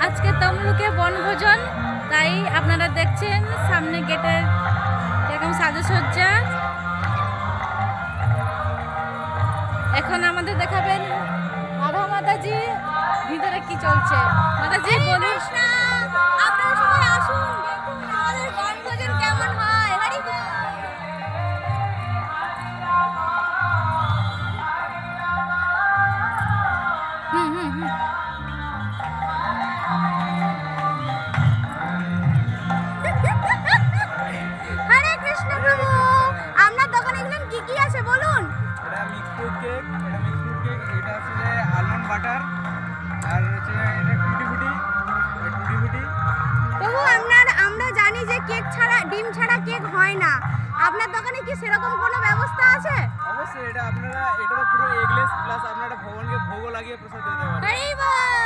আজকে তমলুকে বনভোজন, তাই আপনারা দেখছেন সামনে গেটের এরকম সাজসজ্জা। এখন আমাদের দেখাবেন রাধা মাতাজি ভিতরে কি চলছে। মাতাজি বলুন, আপনারা সবাই আসুন, দেখুন আমাদের বনভোজন কেমন হয়। হরি বল। হরে কৃষ্ণ প্রভু। আপনার দোকানে এগুলো কি কি আছে বলুন। এটা মিক্স ফ্রুট কেক, এটা হচ্ছে যে আলমন্ড বাটার, আর হচ্ছে এটা টুটি ফুটি। প্রভু আমরা জানি যে কেক ছাড়া, ডিম ছাড়া কেক হয় না। আপনার দোকানে কি সেরকম কোনো ব্যবস্থা আছে? অবশ্যই এটা তো পুরো এগলেস, প্লাস আপনারা ভগবানকে ভোগও লাগিয়ে প্রসাদ দিতে পারেন। হরি বল।